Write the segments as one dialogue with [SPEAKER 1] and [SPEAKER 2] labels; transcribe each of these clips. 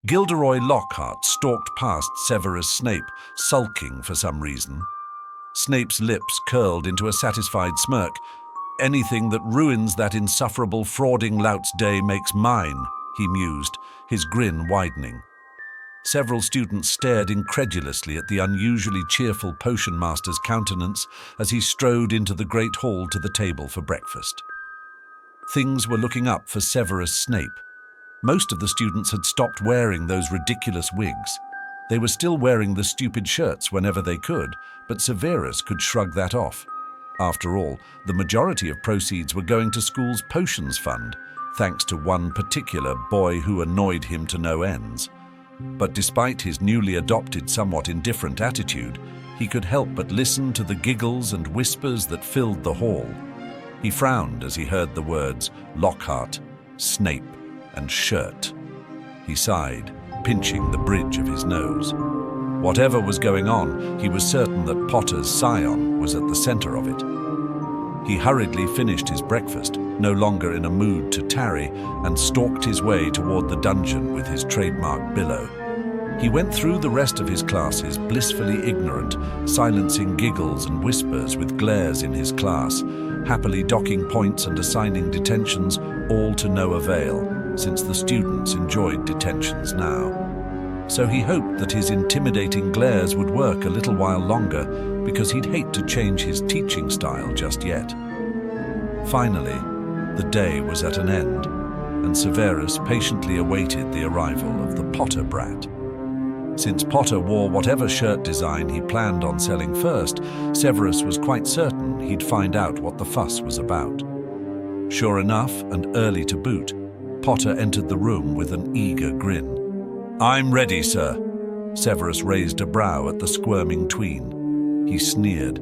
[SPEAKER 1] Gilderoy Lockhart stalked past Severus Snape, sulking for some reason. Snape's lips curled into a satisfied smirk. "Anything that ruins that insufferable frauding lout's day makes mine," he mused, his grin widening. Several students stared incredulously at the unusually cheerful potion master's countenance as he strode into the great hall to the table for breakfast. Things were looking up for Severus Snape. Most of the students had stopped wearing those ridiculous wigs. They were still wearing the stupid shirts whenever they could, but Severus could shrug that off. After all, the majority of proceeds were going to school's potions fund, thanks to one particular boy who annoyed him to no ends. But despite his newly adopted, somewhat indifferent attitude, he could help but listen to the giggles and whispers that filled the hall. He frowned as he heard the words Lockhart, Snape, and shirt. He sighed, pinching the bridge of his nose. Whatever was going on, he was certain that Potter's scion was at the center of it. He hurriedly finished his breakfast, no longer in a mood to tarry, and stalked his way toward the dungeon with his trademark billow. He went through the rest of his classes blissfully ignorant, silencing giggles and whispers with glares in his class, happily docking points and assigning detentions, all to no avail, since the students enjoyed detentions now. So he hoped that his intimidating glares would work a little while longer, because he'd hate to change his teaching style just yet. Finally, the day was at an end, and Severus patiently awaited the arrival of the Potter brat. Since Potter wore whatever shirt design he planned on selling first, Severus was quite certain he'd find out what the fuss was about. Sure enough, and early to boot, Potter entered the room with an eager grin. "I'm ready, sir." Severus raised a brow at the squirming tween. He sneered.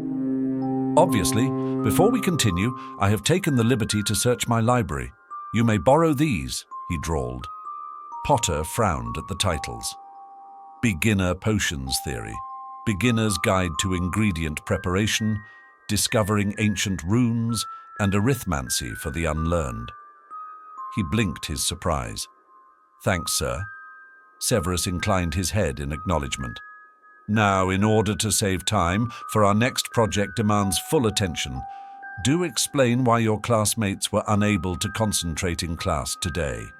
[SPEAKER 1] "Obviously, before we continue, I have taken the liberty to search my library. You may borrow these," he drawled. Potter frowned at the titles. Beginner Potions Theory, Beginner's Guide to Ingredient Preparation, Discovering Ancient Runes, and Arithmancy for the Unlearned. He blinked his surprise. "Thanks, sir." Severus inclined his head in acknowledgement. "Now, in order to save time, for our next project demands full attention, do explain why your classmates were unable to concentrate in class today."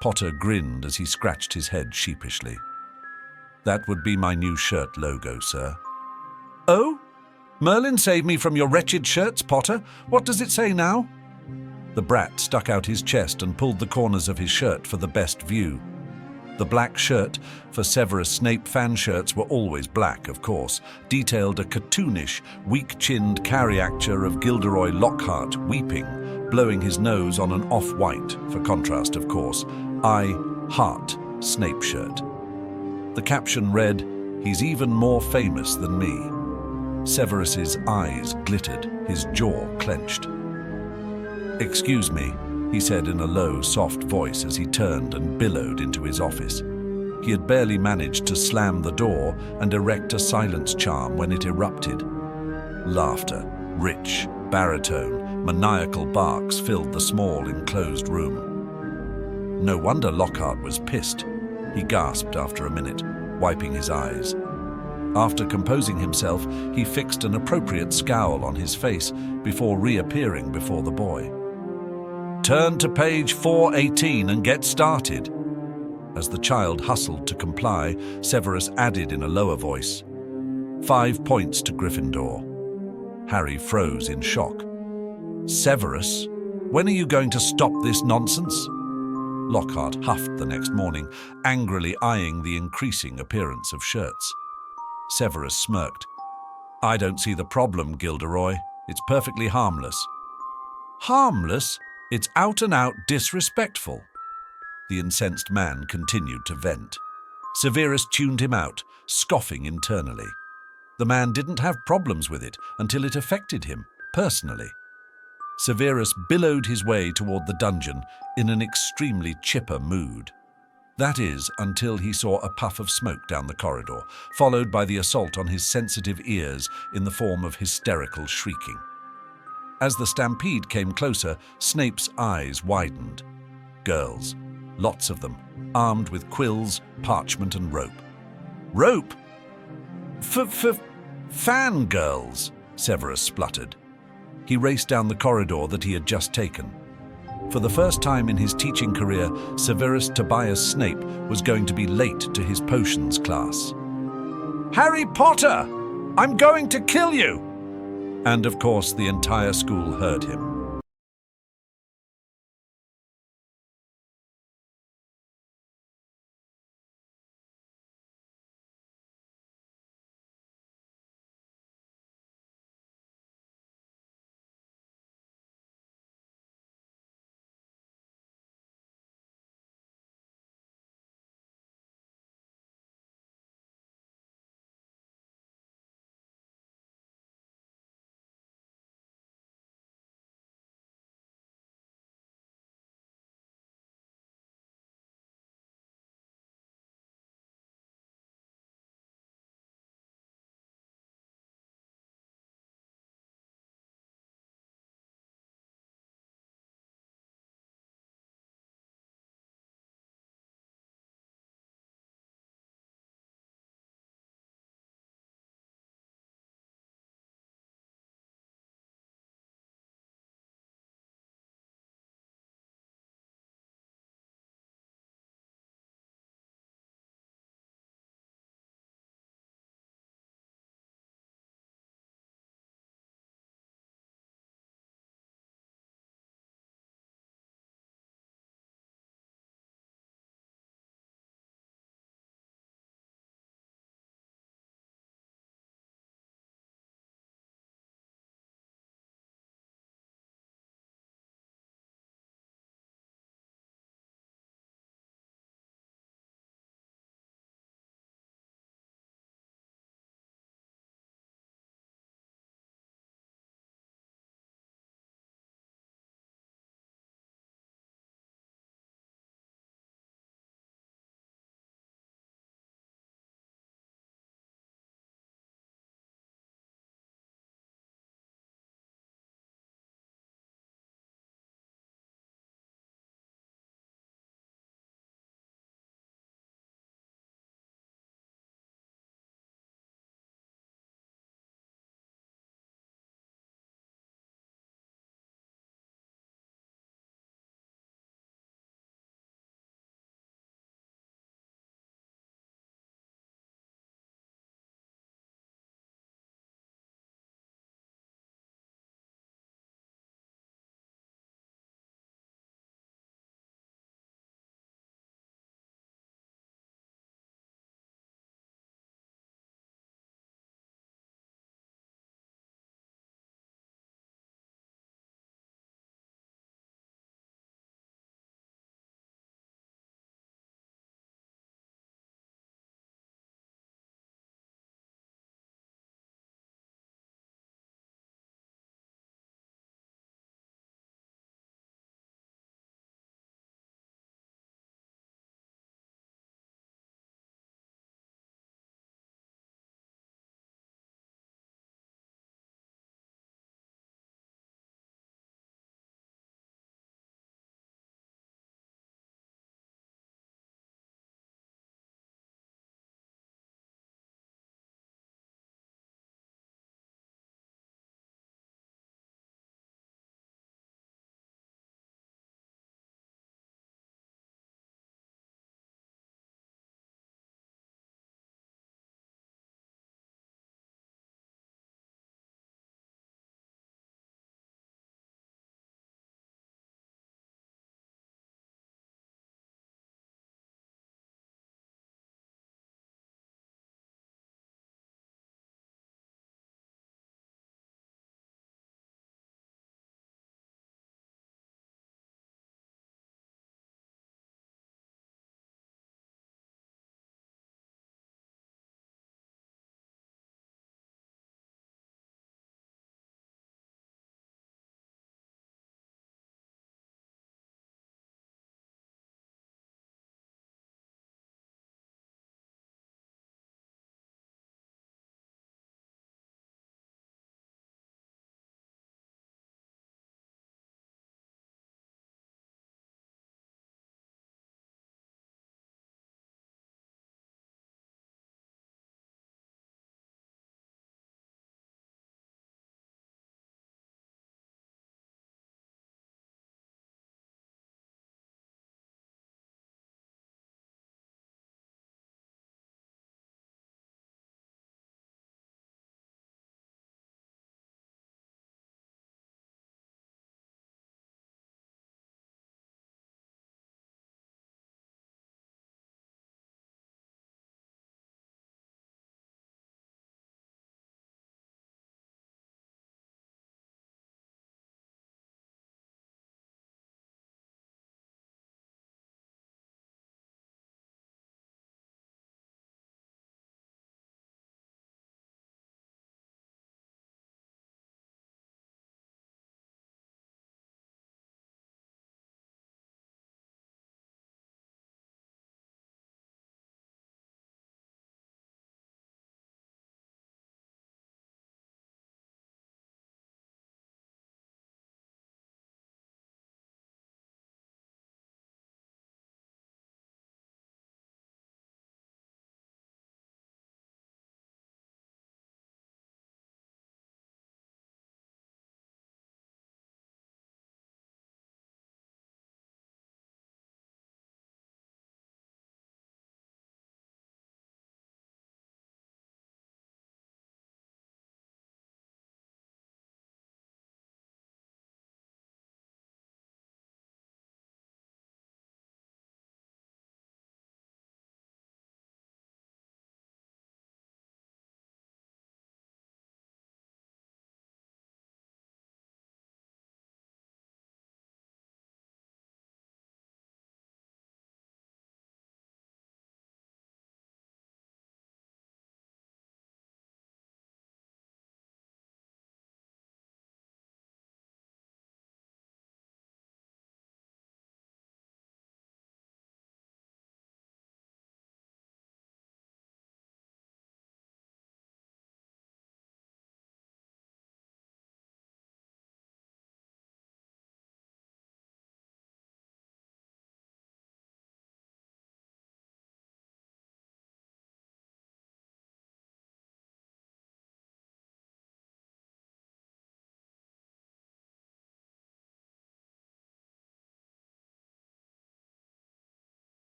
[SPEAKER 1] Potter grinned as he scratched his head sheepishly. "That would be my new shirt logo, sir." "Oh? Merlin saved me from your wretched shirts, Potter. What does it say now?" The brat stuck out his chest and pulled the corners of his shirt for the best view. The black shirt, for Severus Snape fan shirts were always black, of course, detailed a cartoonish, weak-chinned caricature of Gilderoy Lockhart weeping, blowing his nose on an off-white, for contrast, of course, I Heart Snape shirt. The caption read, "He's even more famous than me." Severus's eyes glittered, his jaw clenched. "Excuse me," he said in a low, soft voice as he turned and billowed into his office. He had barely managed to slam the door and erect a silence charm when it erupted. Laughter, rich, baritone, maniacal barks filled the small, enclosed room. No wonder Lockhart was pissed, he gasped after a minute, wiping his eyes. After composing himself, he fixed an appropriate scowl on his face before reappearing before the boy. "Turn to page 418 and get started." As the child hustled to comply, Severus added in a lower voice, 5 points to Gryffindor." Harry froze in shock. "Severus, when are you going to stop this nonsense?" Lockhart huffed the next morning, angrily eyeing the increasing appearance of shirts. Severus smirked. "I don't see the problem, Gilderoy. It's perfectly harmless." "Harmless? It's out and out disrespectful." The incensed man continued to vent. Severus tuned him out, scoffing internally. The man didn't have problems with it until it affected him, personally. Severus billowed his way toward the dungeon in an extremely chipper mood. That is, until he saw a puff of smoke down the corridor, followed by the assault on his sensitive ears in the form of hysterical shrieking. As the stampede came closer, Snape's eyes widened. Girls. lots of them, armed with quills, parchment and rope. Rope? Fangirls, Severus spluttered. He raced down the corridor that he had just taken. For the first time in his teaching career, Severus Tobias Snape was going to be late to his potions class. "Harry Potter! I'm going to kill you!" And of course, the entire school heard him.